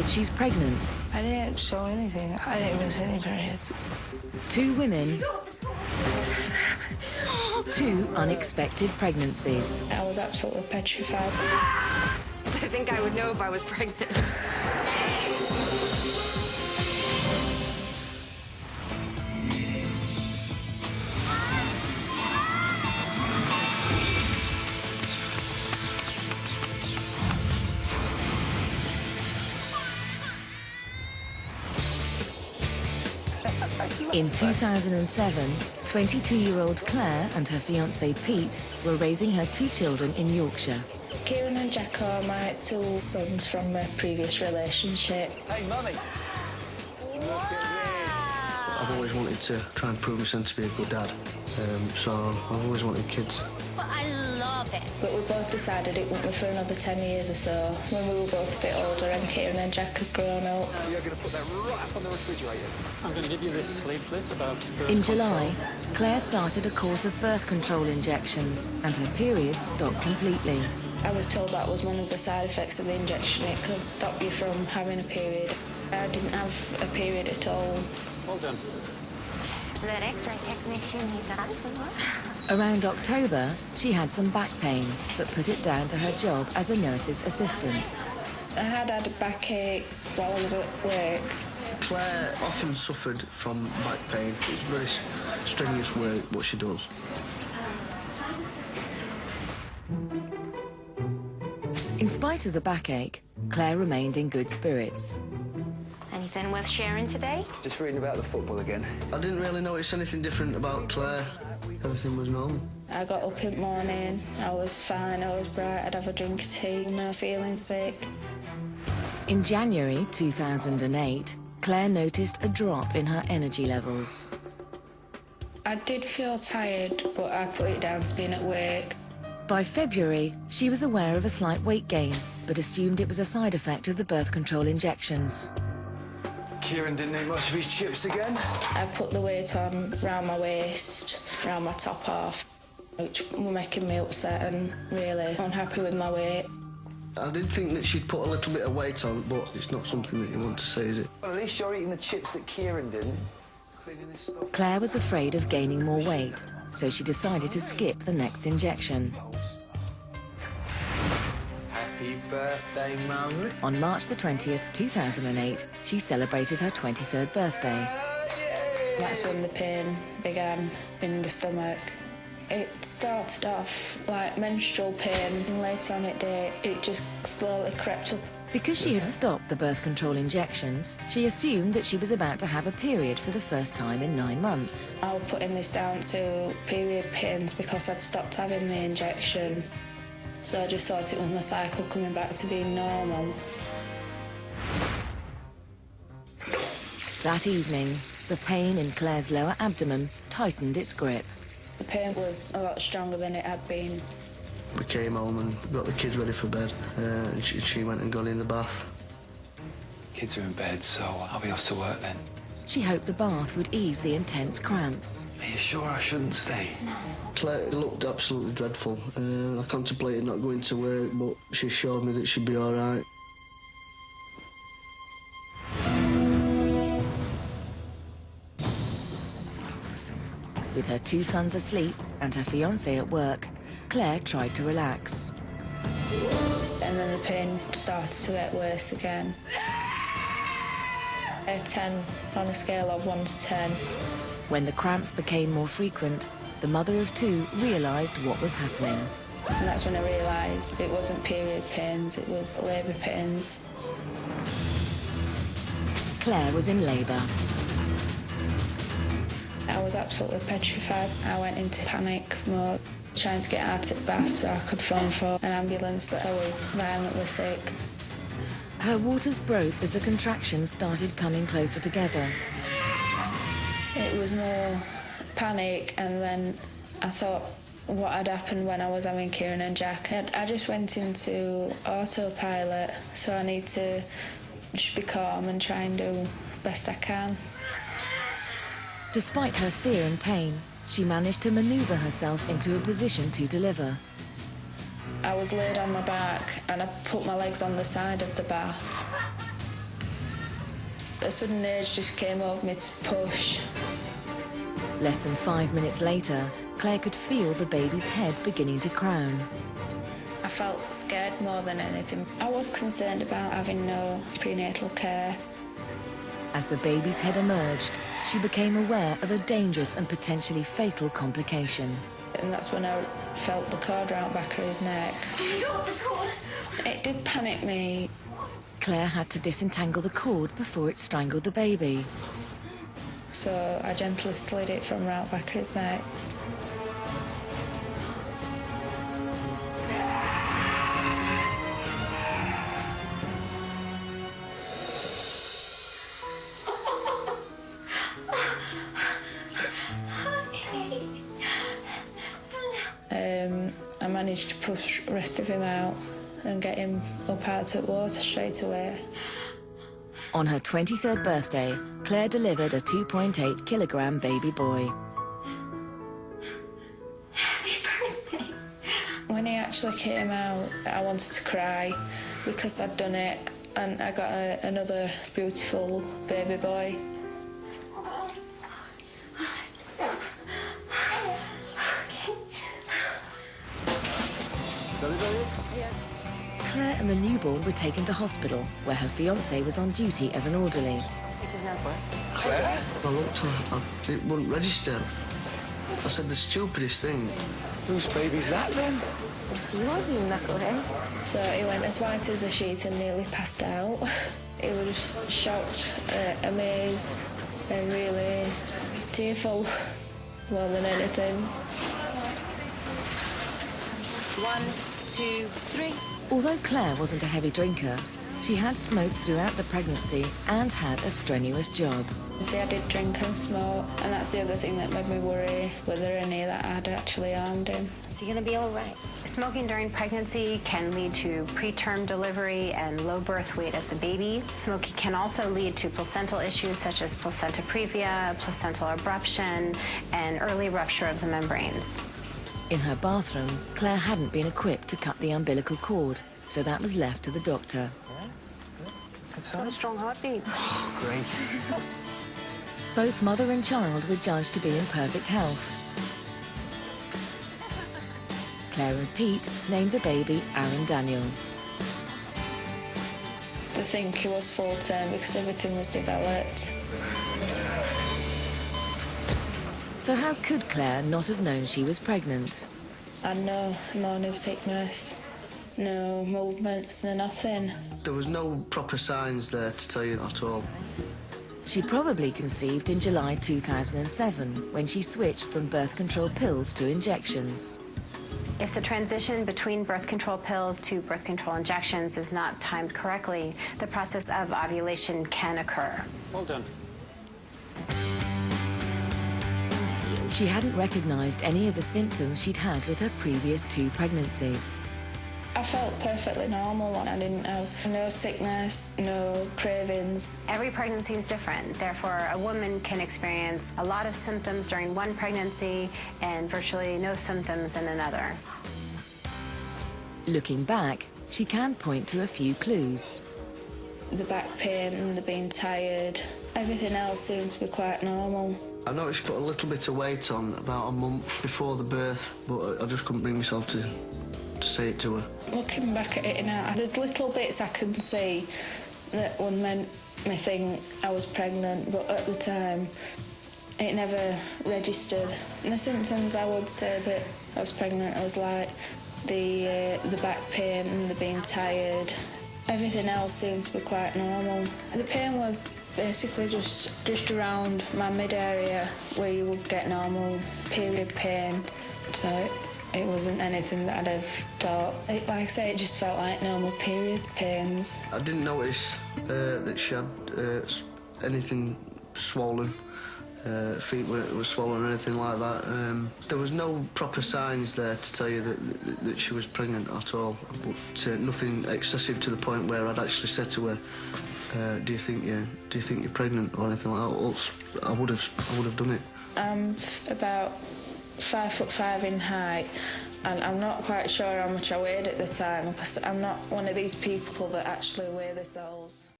that she's pregnant. I didn't show anything. I didn't miss any periods. 2 women, 2 unexpected pregnancies. I was absolutely petrified. I think I would know if I was pregnant. In 2007, 22-year-old Claire and her fiancé Pete were raising her 2 children in Yorkshire. Kieran and Jack are my 2 sons from a previous relationship. Hey, Mummy! I've always wanted to try and prove myself to be a good dad, so I've always wanted kids. But I love it. But we both decided it wouldn't be for another 10 years or so, when we were both a bit older and Kieran and Jack had grown up. You're going to put that right up on the refrigerator. I'm going to give you this leaflet about birth In July, control. Claire started a course of birth control injections and her periods stopped completely. I was told that was one of the side effects of the injection. It could stop you from having a period. I didn't have a period at all. Well done. That X-ray technician, he's handsome, huh? Around October, she had some back pain, but put it down to her job as a nurse's assistant. I had a backache while I was at work. Claire often suffered from back pain. It's very strenuous work, what she does. In spite of the backache, Claire remained in good spirits. Anything worth sharing today? Just reading about the football again. I didn't really notice anything different about Claire. Everything was normal. I got up in the morning, I was fine, I was bright, I'd have a drink of tea, no feeling sick. In January 2008, Claire noticed a drop in her energy levels. I did feel tired, but I put it down to being at work. By February, she was aware of a slight weight gain, but assumed it was a side effect of the birth control injections. Kieran didn't eat much of his chips again. I put the weight on round my waist, round my top half, which were making me upset and really unhappy with my weight. I did think that she'd put a little bit of weight on, but it's not something that you want to say, is it? Well, at least you're eating the chips that Kieran didn't. Cleaning this stuff. Claire was afraid of gaining more weight, so she decided to skip the next injection. Happy birthday, Mum. On March the 20th, 2008, she celebrated her 23rd birthday. That's when the pain began in the stomach. It started off like menstrual pain, and later on it just slowly crept up. Because she had stopped the birth control injections, she assumed that she was about to have a period for the first time in 9 months. I was putting this down to period pains because I'd stopped having the injection. So I just thought it was my cycle coming back to being normal. That evening, the pain in Claire's lower abdomen tightened its grip. The pain was a lot stronger than it had been. We came home and got the kids ready for bed, and she went and got in the bath. Kids are in bed, so I'll be off to work then. She hoped the bath would ease the intense cramps. Are you sure I shouldn't stay? Claire looked absolutely dreadful. I contemplated not going to work, but she assured me that she'd be all right. With her 2 sons asleep and her fiancé at work, Claire tried to relax. And then the pain started to get worse again. A 10 on a scale of 1 to 10. When the cramps became more frequent, the mother of 2 realised what was happening. And that's when I realised it wasn't period pains, it was labour pains. Claire was in labour. I was absolutely petrified. I went into panic mode, trying to get out of the bath so I could phone for an ambulance, but I was violently sick. Her waters broke as the contractions started coming closer together. It was more panic, and then I thought what had happened when I was having Kieran and Jack. I just went into autopilot, so I need to just be calm and try and do the best I can. Despite her fear and pain, she managed to manoeuvre herself into a position to deliver. I was laid on my back and I put my legs on the side of the bath. A sudden urge just came over me to push. Less than 5 minutes later, Claire could feel the baby's head beginning to crown. I felt scared more than anything. I was concerned about having no prenatal care. As the baby's head emerged, she became aware of a dangerous and potentially fatal complication. And that's when I felt the cord round the back of his neck. Got the cord. It did panic me. Claire had to disentangle the cord before it strangled the baby. So I gently slid it from round the back of his neck. I managed to push the rest of him out and get him up out of the water straight away. On her 23rd birthday, Claire delivered a 2.8 kilogram baby boy. Happy birthday. When he actually came out, I wanted to cry because I'd done it, and I got another beautiful baby boy. Claire and the newborn were taken to hospital, where her fiancé was on duty as an orderly. Claire? I looked and it wouldn't register. I said the stupidest thing. Whose baby's that then? It's yours, you knucklehead. So he went as white as a sheet and nearly passed out. He was just shocked, amazed, and really tearful more than anything. 1, 2, 3. Although Claire wasn't a heavy drinker, she had smoked throughout the pregnancy and had a strenuous job. See, I did drink and smoke, and that's the other thing that made me worry whether any that had actually harmed him. So you're gonna be all right. Smoking during pregnancy can lead to preterm delivery and low birth weight of the baby. Smoking can also lead to placental issues such as placenta previa, placental abruption, and early rupture of the membranes. In her bathroom, Claire hadn't been equipped to cut the umbilical cord, so that was left to the doctor. It's got a strong heartbeat. Great. Both mother and child were judged to be in perfect health. Claire and Pete named the baby Aaron Daniel. To think he was full term because everything was developed. So how could Claire not have known she was pregnant? I had no morning sickness, no movements, no nothing. There was no proper signs there to tell you at all. She probably conceived in July 2007, when she switched from birth control pills to injections. If the transition between birth control pills to birth control injections is not timed correctly, the process of ovulation can occur. Well done. She hadn't recognised any of the symptoms she'd had with her previous 2 pregnancies. I felt perfectly normal. I didn't have no sickness, no cravings. Every pregnancy is different. Therefore, a woman can experience a lot of symptoms during one pregnancy and virtually no symptoms in another. Looking back, she can point to a few clues. The back pain and the being tired, everything else seems to be quite normal. I noticed she put a little bit of weight on about a month before the birth, but I just couldn't bring myself to say it to her. Looking back at it now, there's little bits I can see that would make me think I was pregnant, but at the time it never registered. And the symptoms I would say that I was pregnant, I was like the back pain and the being tired. Everything else seemed to be quite normal. The pain was basically just around my mid area where you would get normal period pain. So it wasn't anything that I'd have thought. Like I say, it just felt like normal period pains. I didn't notice that she had anything swollen. Feet were swollen or anything like that. There was no proper signs there to tell you that she was pregnant at all, but nothing excessive to the point where I'd actually said to her, "Do you think you're pregnant?" or anything like that. Else I would have done it. I'm about 5'5" in height, and I'm not quite sure how much I weighed at the time because I'm not one of these people that actually weigh themselves.